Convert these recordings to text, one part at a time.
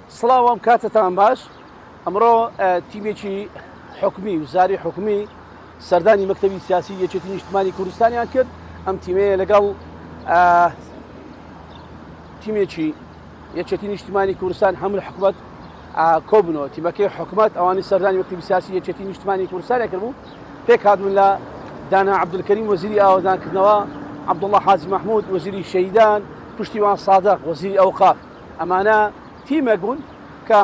سڵاوام کاتتان باش ئەمڕۆ تیمێکی حکومی وزاری حکومی سەردانی مەکتەبی سیاسی یەکێتی نیشتمانی کوردستانیان کرد. ئەم تیمەیە لەگەڵ تیمێکی یەکێتی نیشتمانی کوردستان هەموو حکومەت کۆبنەوە. تیمەکەی حکومەت ئەوانی سەردانی مەکتەبی سیاسی یەکێتی نیشتمانی کوردستانیان کردبوو، پێک هاتبوون لە دانا عەبدولکەریم وەزیری ئاوەدانکردنەوە، عەبدوڵڵا حاجی مەحموود وەزیری شەیدان، پشتیوان سادق وەزیری ئەوقاف. ئەمانە تیمێک بوون کە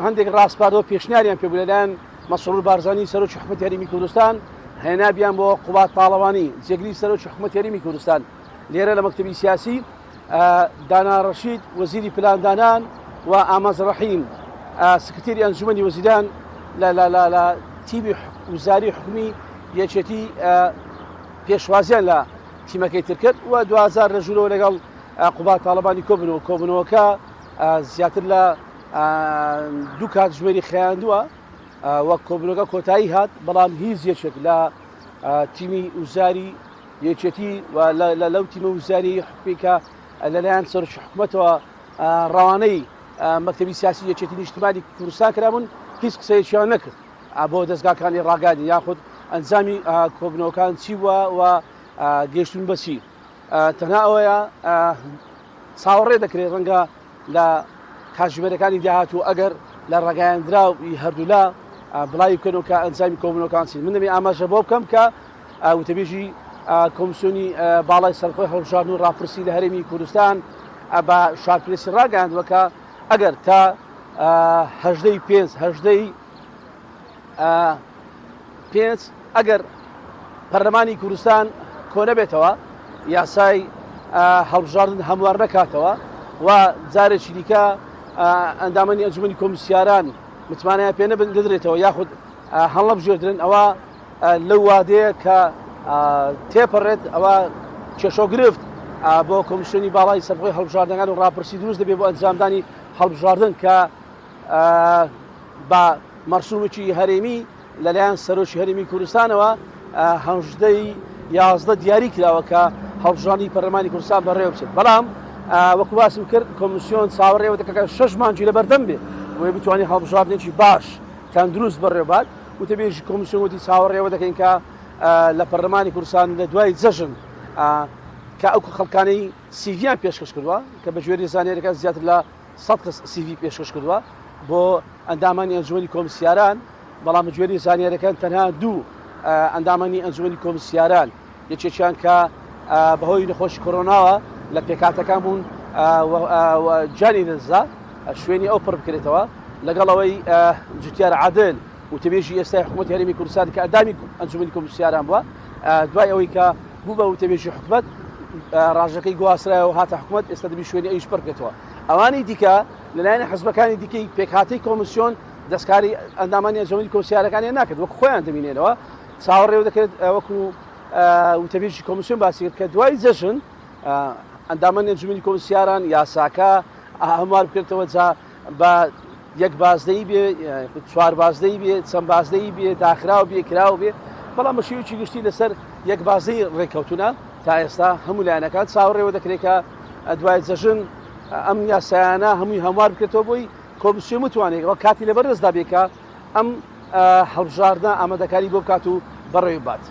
هەندێک ڕاستپاردەوە پێشنیاریان پێ بوو لەلایەن مەسرور بارزانی سەرۆکی حکومەتی هەرێمی کوردستان، هێنابیان بۆ قوبات پاڵەوانی جێگری سەرۆکی حکومەتی هەرێمی کوردستان. لێرە لە مەکتەبی سیاسی دانا ڕەشید وەزیری پلاندانان و ئاماز ڕەحیم سکرتێری ئەنجومەنی وەزیران لە تیمی وزاری حکومی یەکێتی پێشوازیان لە تیمەکەی تر کرد و 2000 لە ژوورەوە لەگەڵ قوبات تاڵەبانی کۆبنەوەکە زیاتر لە دوو کات ژمێری خەیاندووە وەک کۆبنەوەکە کۆتایی هات، بەڵام هیچ یەکێک لە تیمی وزاری یەکێتی و لەو تیمە وزاری حکومیکە لەلایەن سەرۆکی حکومەتەوە ڕەوانەی مەکتەبی سیاسی یەکێتی نیشتمانی کوردستان کرابوون، هیچ قسەیەکیان نەکرد بۆ دەستگاکانی ڕاگادی یاخود ئەنجامی کۆبنەوەکان چی بووە و گەیشتون بەچی. تەنها ئەوەیە چاوەڕێ دەکرێت ڕەنگە لە کاتژمێرەکانی داهاتوو ئەگەر لە ڕێگەیاندراوی هەردوولا بڵاوی بکەنەوە کە ئەنجامی کۆبنەوەکان چین. من دەبێ ئاماژە بۆ بکەم کە وتەبێژی کۆمیسیۆنی باڵای سەرخۆی هەڵبژاردن و ڕاپرسی لە هەرێمی کوردستان بە شارپرسی ڕاگەیاندووە کە ئەگەر تا 5 ئەگەر پەرلەمانی کوردستان کۆ نەبێتەوە، یاسای هەڵبژاردن هەموار نەکاتەوە و جارێکی دیکە ئەندامەنی ئەنجومەنی کۆمسیاران متمانەیە پێ نەدرێتەوە یاخود هەڵە بژێردرن، ئەوە لەو وادەیە کە تێپەڕێت ئەوە کێشۆ گرفت بۆ کۆمیسیۆنی باڵای سەرخۆی هەڵبژاردنەکان و ڕاپرسی دروست دەبێت بۆ ئەنجامدانی هەڵبژاردن کە بە مەرسومێکی هەرێمی لەلایەن سەرۆکی هەرێمی کوردستانەوە 11 دیاری کراوە کە هەڵبژاردنی پەرلەمانی کوردستان بەڕێوە بچێت. بەڵام وەکو باسم کرد کۆمیسیۆن چاوەڕێوە دەکە 6 مانگی لەبەردەم بێت بۆی بتوانێت هەڵبژاردنێکی باش تەندروست بەڕێوەبات. وتەبێژی کۆمیسیۆن وتی چاوەڕێوە دەکەین کە لە پەرلەمانی کوردستان لە دوای جەژن کە ئەو خەڵکانەی سیڤیان پێشکەش کردووە کە بە ژێری زانێرەکە زیاتر لە 100 کەس سیڤی پێشکەش کردووە بۆ ئەندامانی ئەنجومەنی کۆمسیاران، بەڵام بەگوێرەی زانیارەکان تەنها دوو ئەندامانی ئەنجومەنی کۆمسیاران یەکێکیان کە بەهۆی نەخۆشی کۆڕۆناوە لە پێکاتەکان بوون جانی دەزا شوێنی ئەو پڕ بکرێتەوە لەگەڵ ئەوەی جوتیار عادل وتەبێژی ئێستای حکومەتی هەرێمی کوردستان کە ئەندامی ئەنجومەنی کۆمسیاران بووە، دوای ئەوەی کە بوو بە وتەبێژی حکومەت ڕاژەکەی گواسرایەوە هاتە حکومەت، ئێستا دەبی شوێنی ئەویش پڕ بکرێتەوە. ئەوانی دیکە لەلایەن حزبەکانی دیکەی پێکهاتەی کۆمیسیۆن دەستکاری ئەندامانی ئەنجومەنی کۆمسیارەکانیان ناکرد، وەکو خۆیان دەبینێنەوە چاوەڕێوە دەکرێت وەکو وتەبێژی کۆمیسیۆن باسی کرد کە دوای جەژن ئەندامانی ئەنجومەنی کۆمسیاران یاساکە هەموار بکرێتەوە جا بە یەک بازدەی بێ، چوار بازدەی بێ، چەند بازدەی بێ، داخراو بێ، کراو بێ، بەڵام بە شێوەیەکی گشتی لەسەر یەک بازدەی ڕێککەوتونە تا ئێستا هەموو لایەنەکان چاوەڕێوە دەکرێت کە دوای جەژن ئەم یاسایانە هەمووی هەموار بکرێتەوە بۆی کۆمیسیۆن بتوانێت ئەوە کاتی لەبەردەستدا بێت کە ئەم هەڵبژاردنە ئامادەکاری بۆ بکات و بەڕێوە بات.